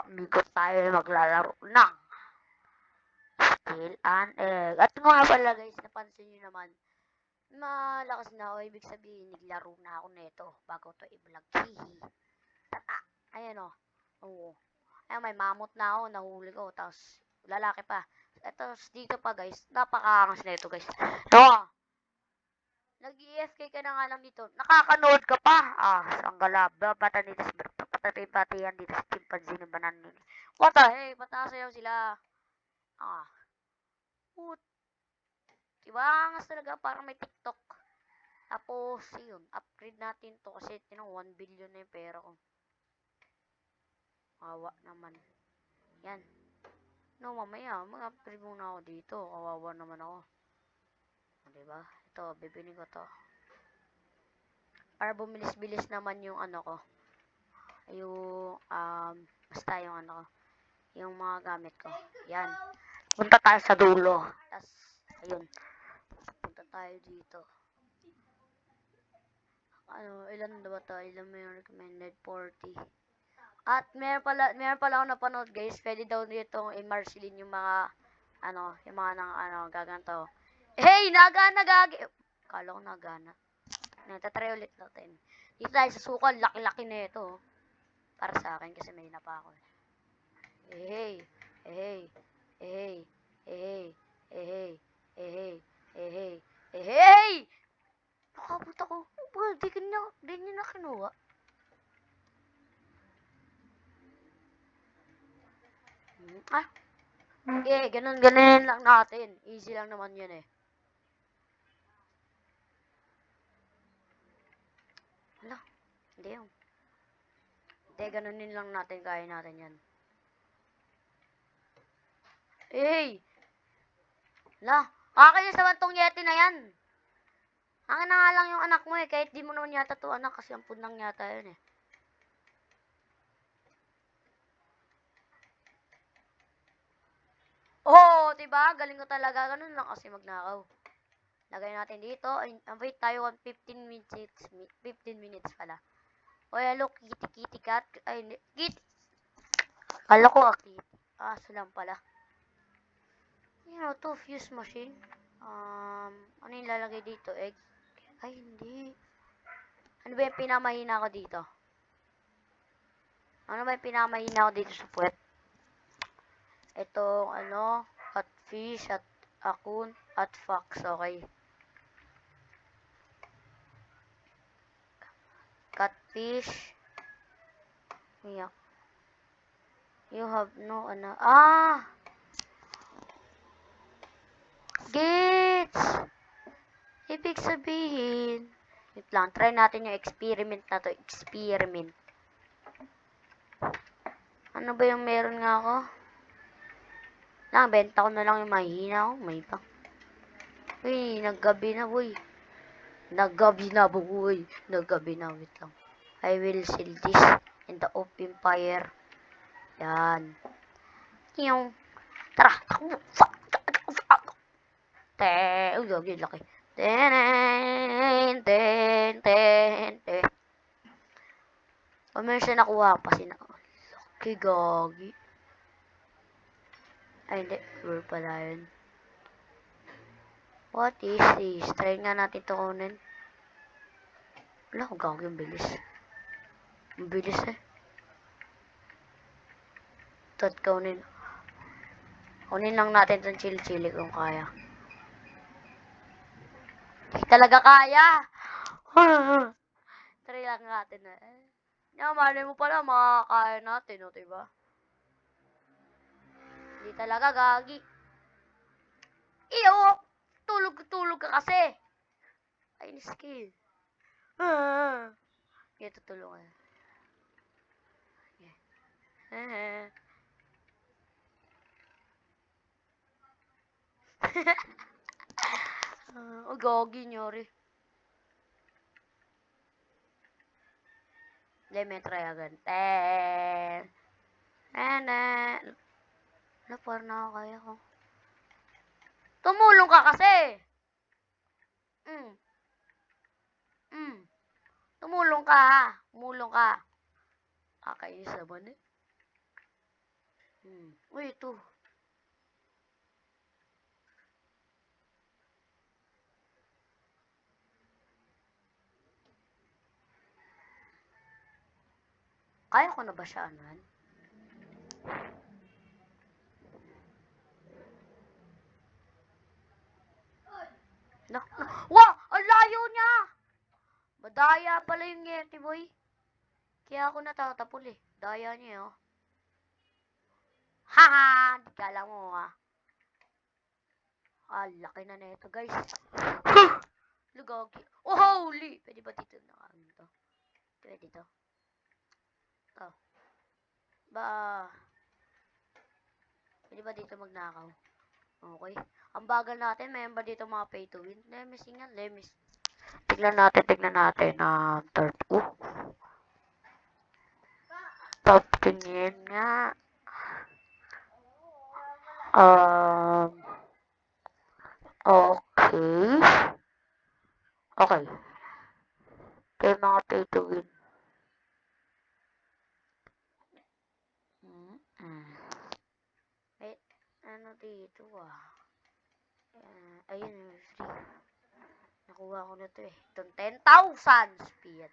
amigo tayo maglalaro ng Still an Egg. At nga pala guys, napansin nyo naman, malakas na ako. Ibig sabihin, naglaro na ako neto bago to i-vlog. Hihi. Tata. Ayan o. Oo. Ayan, may mamot na ako. Nahuli ko. Tapos, lalaki pa. Tapos, dito pa guys. Napakaangas na ito guys. No. Nag-EFK ka na nga lang dito. Nakakanood ka pa. Ah, sanggalab. Bata dito sa patati-patihan dito sa chimpanzee ng banan. What the heck? Patasayaw sila. Ah. Put. Diba? Angas talaga. Parang may TikTok. Tapos, yun. Upgrade natin to kasi 1 billion na yung pera ko. Kawawa naman. Yan. No, mamaya. Mag-upgrade muna ako dito. Kawawa naman ako. Diba? Ito, bibili ko to. Para bumilis-bilis naman yung ano ko. Yung, basta yung ano ko. Yung mga gamit ko. Yan. Punta tayo sa dulo. Tapos, ayun. Punta tayo dito. Ano, ilan ba to? Ilan mo yung recommended? 40. At meron pala ako napanood guys. Pwede daw dito i-marcelin yung mga, ano, yung mga nang, ano, gaganto. Hey! Nagana gagi! Kala ko nagana. Natatry ulit natin. Dito tayo sa sukal. Laki-laki na ito. Para sa akin kasi may napa ako. Hey! Hey! Hey! Hey! Hey! Hey! Hey! Hey! Nakabot ako. Di niya na kinuha. Ah! Okay, ganun lang natin. Easy lang naman yun eh. Hala, hindi yun. Hindi, ganunin lang natin. Kaya natin yan. Hey! Hala, akin yung samantong yeti na yan. Akin na nga lang yung anak mo eh. Kahit di mo naman yata to anak kasi ang punang yata yun eh. Oo, diba? Galing ko talaga. Ganun lang kasi magnakaw. Lagay natin dito. Wait tayo 15 minutes. 15 minutes pala. O, hello, kitty cat. Ay, kitty. Kala ko kitty. Aso lang pala. You know, to fuse machine. Ano yung lalagay dito? Egg? Ay, hindi. Ano ba yung pinamahina ko dito? Ano ba yung pinamahina ko dito sa puwet? Itong, ano, catfish at akun at fox. Okay. Catfish. Yeah. You have no, ano. Ah! Gets! Ibig sabihin. Wait lang. Try natin yung experiment na to. Experiment. Ano ba yung meron nga ako? Benta ko na lang yung mahina ko. May pa. Uy, naggabi na, boy. Naggabi na, boy. Naggabi na. Wait lang. I will sell this in the open fire. Yan. Yung. Tara. Uy, gagi, laki. Ten. O, meron siya nakuha pa. Laki, gagi. Ay, hindi. Pure pala yun. What is this? Try nga natin ito kunin. Wala, gagi, ang bilis. Ang bilis eh. Tot kunin. Kunin lang natin itong chili-chili kung kaya. Hindi talaga kaya. Try lang natin na eh. Malay mo pala makakaya natin, o, diba? Hindi talaga, gagi. Iyo! Tulog ka kasi. Ay, niski. Kaya tutulungan. O, gagi nyori. Hindi, may try agad. Wala, parang nakakaya ko. Tumulong ka kasi. Tumulong ka ha. Tumulong ka. Kakainis naman eh. Uy, ito. Kaya ko na ba siya anuhan? Wow! Ang layo niya! Madaya pala yung Yeti boy. Kaya ako natatapol eh. Daya niya oh. Haha! Di ka alam mo ah. Laki na nito guys. Lugagi. Oh, holy! Pwede ba dito na to? Pwede to. To. Ba... Pwede ba dito magnakaw? Okay. Ang bagal natin, mayroon ba dito mga pay to win? Lemis nga, lemis. Tignan natin. Third. Top tingin nga. Um, okay. Okay. Kaya mga pay to win. Wait, ano dito ah? Ayun, free. Nakuha ko na to eh. Itong 10,000 speed.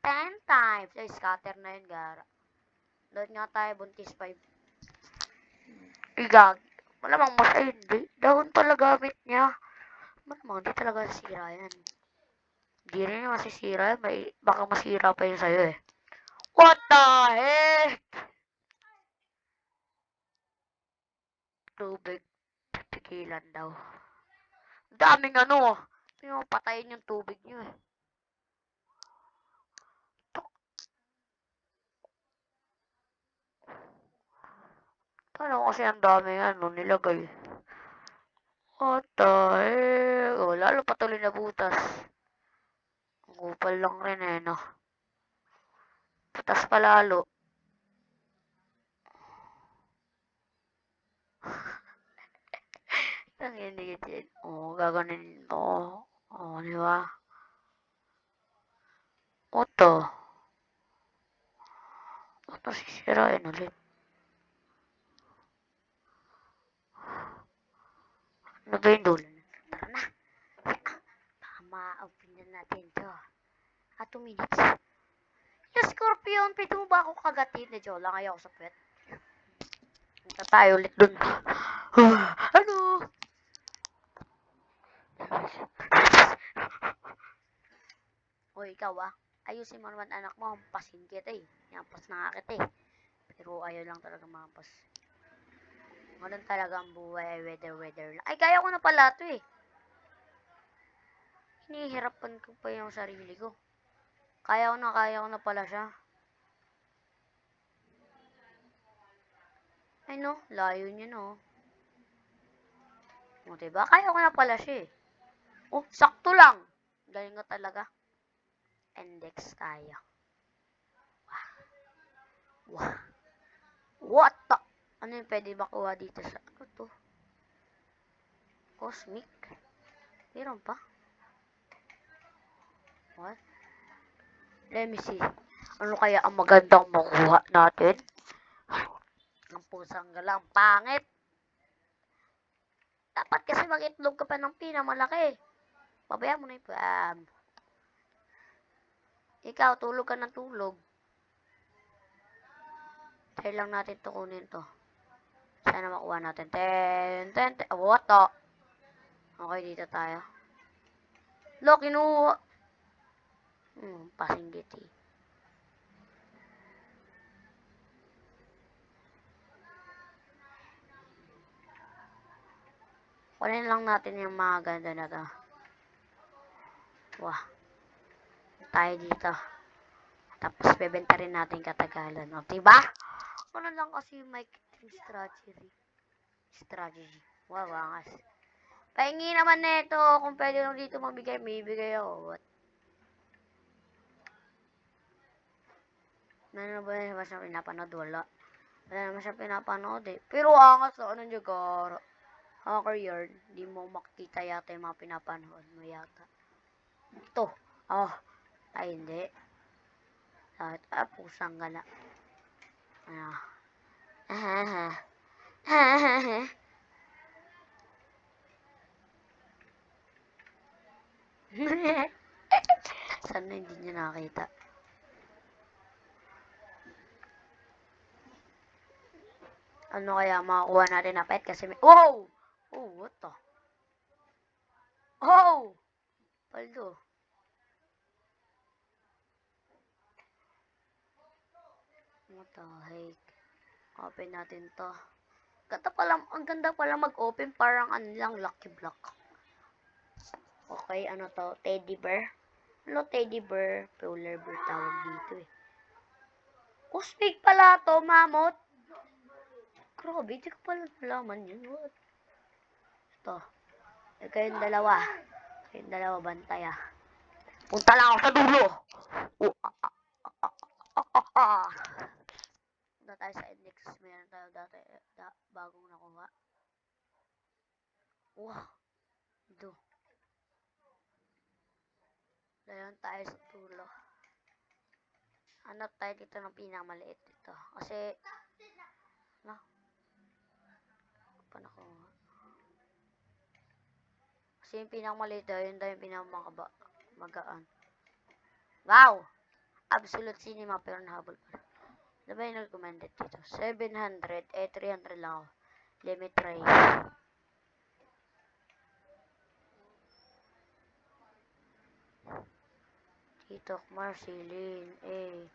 10 times. Ay, scatter na yun, gara. Doon nga tayo, buntis 5. Igag. Malamang mas, ay, hindi. Dahon pala gamit niya. Malamang, hindi talaga sira yan. Hindi rin yung masisira yan. Baka masira pa yun sa'yo eh. What the heck? Tubig. Pipigilan daw. Daming ano. Yung patayin yung tubig nyo eh. Kala kasi ang dami ano nilagay. What the heck? Oh, lalo patuloy na butas. Ang kupal lang rin eh, no? Butas pa lalo. Ang hindi din. Oh, gaganin to. Oh, di ba? Oto. Oto sisirain ulit. Ano ba yung dulo? Tara na. Baka ma-open na natin to. 2 minutes. Yung Scorpion, pwede mo ba ako kagatin? Medyo lang ayaw sa pet. Punta tayo ulit dun. Ano? O ikaw ayusin mo naman anak mo, hampasin kita eh. Hampas na nga kita eh. Pero ayaw lang talaga mampas. Ganun talaga ang buhay ay weather lang. Ay, kaya ko na pala ito eh. Hinihirapan ko pa yung sarili ko. Kaya ko na pala siya. Ay no, layo niya no. O diba? Kaya ko na pala siya eh. Oh, sakto lang. Galing ko talaga. Index tayo. Wow. What the? Ano yung pwede makuha dito sa... Ano to? Cosmic? Meron pa? What? Let me see. Ano kaya ang magandang makuha natin? Ang pusang galang. Pangit. Dapat kasi mag-itlog ka pa ng pinamalaki. Babaya mo na yung ikaw, tulog ka ng tulog. Try lang natin to kunin to. Sana makuha natin. 10. What the? Okay, dito tayo. Lo, kinuha. Pasinggiti. Kunin lang natin yung mga ganda na to. Wah. Tayo dito. Tapos, bebenta rin natin katagalan. O, diba? Ano lang kasi yung marketing strategy. Wow, angas. Pahingi naman nito. Kung pwede lang dito mabigay, may bigay ako. What? Ano ba yung basta pinapanood? Wala. Wala naman siya pinapanood eh. Pero angas na ano niya, gara. Hacker yarn. Hindi mo makikita yata yung mga pinapanood mo yata. Ito. Oh. Ay, hindi. Pusang gala. Sana hindi niya nakita. Ano kaya makakuha natin na pet kasi may... Wow! Oh, what the? Oh! Paldo. What the heck? Open natin to. Ang ganda pala mag-open. Parang ano lang, lucky block. Okay, ano to? Teddy bear? Ano teddy bear? Polar bear tawag dito eh. Cosmic pala to, mamot. Grabe, di ko pala nalaman yun. What? Ito. Kayong dalawa, bantay ah. Punta lang ako sa dulo. Punta tayo sa index. Meron tayo dati, bagong nakuha. Wow. Do. Dayan tayo sa dulo. Hanap tayo dito ng pinakamaliit dito. Kasi, no? Paano ko? Kasi yung pinakamaliit daw, yun daw yung pinakamagaan. Wow! Absolute cinema, pero nahabol pa rin. Ano ba yung recommended dito? 700, 300 lang ako. Limit race. Titok, Marceline, Eh!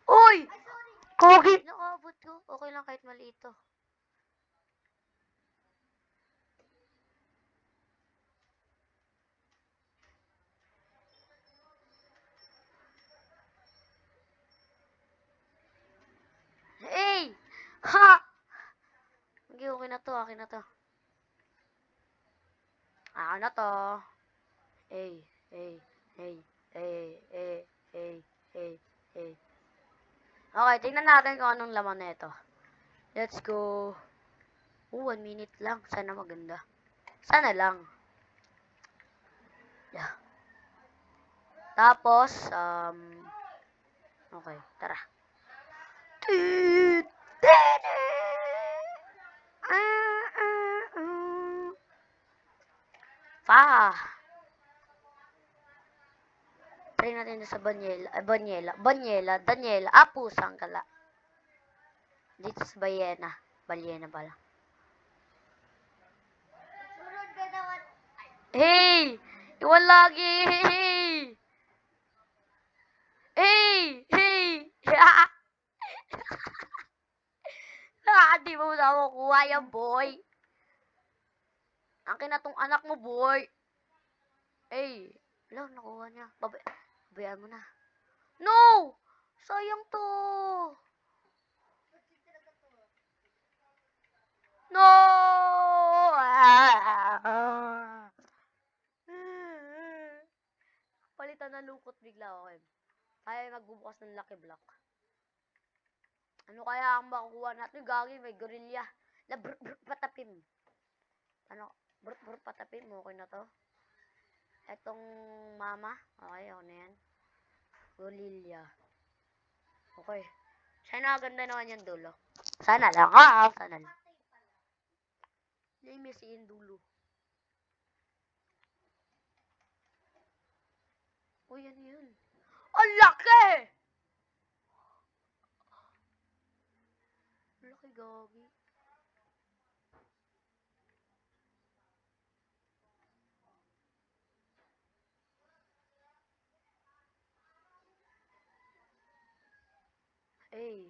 Uy! Kogi! Nakabot ko. Okay lang kahit maliit to. Hey! Ha! Okay na to, akin na to. Akin na to. Hey, hey, hey, hey, hey, hey, hey, hey. Okay, tingnan natin kung anong laman na ito. Let's go. 1 minute lang. Sana maganda. Sana lang. Yeah. Tapos, okay, tara. Pa! Try natin sa Daniela. Pusang kala. Dito sa Balyena pala. Hey! Iwan lagi! Hey! Hey! Hey! Di mo na makukuha yan, boy. Akin na tong anak mo, boy. Hey! Wala, nakuha niya. Babayaan mo na. No! Sayang to. No! Palitan na lungkot bigla ako. Tayo magbubukas ng lucky block. Ano kaya ang makukuha natin? Gagi, may gorilla. Patapim. Ano? Patapim. Okay na to. Etong mama. Okay, ako na yan. Gorilla. Okay. Sana ganda naman yung dulo. Sana lang. Sana lang. Hindi misiin dulo. Uy, ano yun? Ang laki! Laki, gagi. Hey.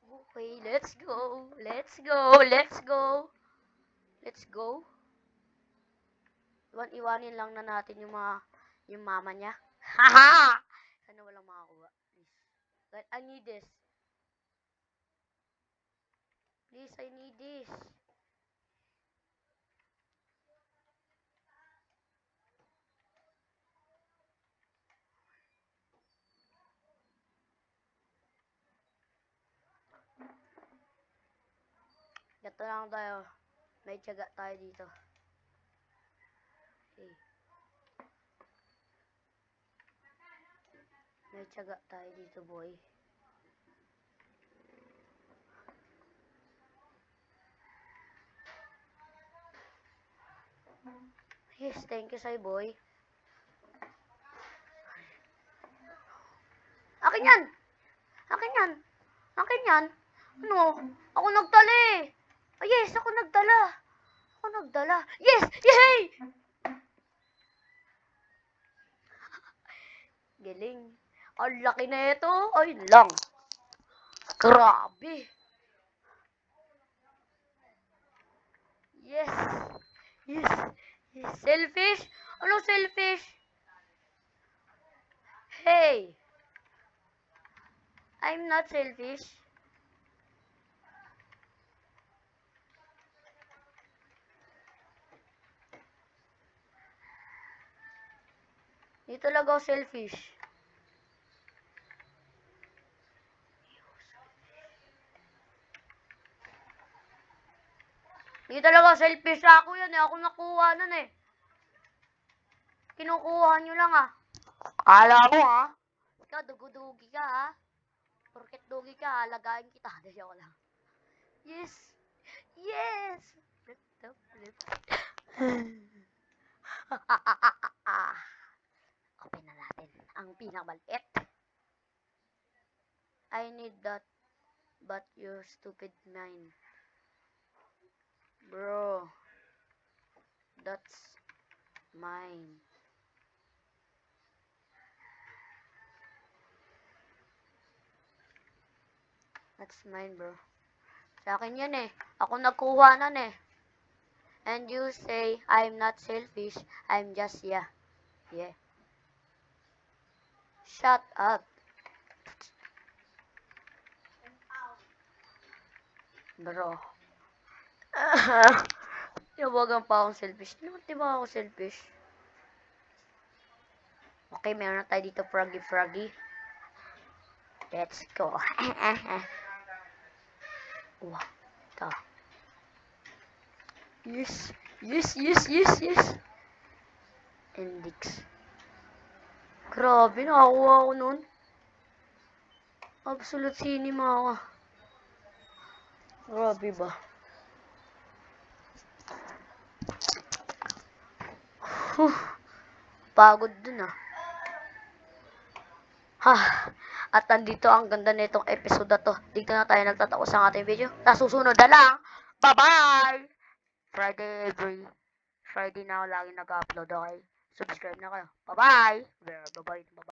Okay, let's go. Let's go. Iwanin lang na natin yung mama niya. Haha! Sana walang makakuha. Please. But I need this. Please, I need this. Gato lang tayo. May tiyaga tayo dito. Okay. May tiyaga tayo dito, boy. Yes, thank you sa'yo, boy. Akin yan! Akin yan! Akin yan! Ano? Ako nagdala eh! Oh, yes, ako nagdala! Ako nagdala! Yes! Yay! Galing. Ang laki na ito. Ay lang. Grabe. Yes. Yes. Yes. Selfish? Ano selfish? Hey. I'm not selfish. Hindi talaga ako selfish. Hindi talaga selfish ako yan eh. Ako nakuha nun eh. Kinukuha nyo lang ah. Kala mo ah. Ikaw, dugudugi ka ah. Porket dugi ka, alagain kita. Dali ako lang. Yes! Yes! Flip the flip. Open na natin ang pinakamaliit. I need that, but your stupid mind. Bro, that's mine. That's mine, bro. Sa akin yan eh. Ako nagkuha nan eh. And you say, I'm not selfish. I'm just, yeah. Yeah. Shut up. Bro. Yawagan pa akong selfish. Di ba ako selfish? Okay, meron na tayo dito froggy. Let's go. Wow. Ito. Yes. Index. Grabe, nakakuha ako nun. Absolute cinema ako. Grabe ba? Pagod dun ah. At nandito ang ganda nitong episode na to. Dito na tayo nagtatapos ang ating video. Sa susunod na lang. Bye-bye! Friday na ako lagi nag-upload, okay? Subscribe na kayo. Bye-bye! Bye-bye.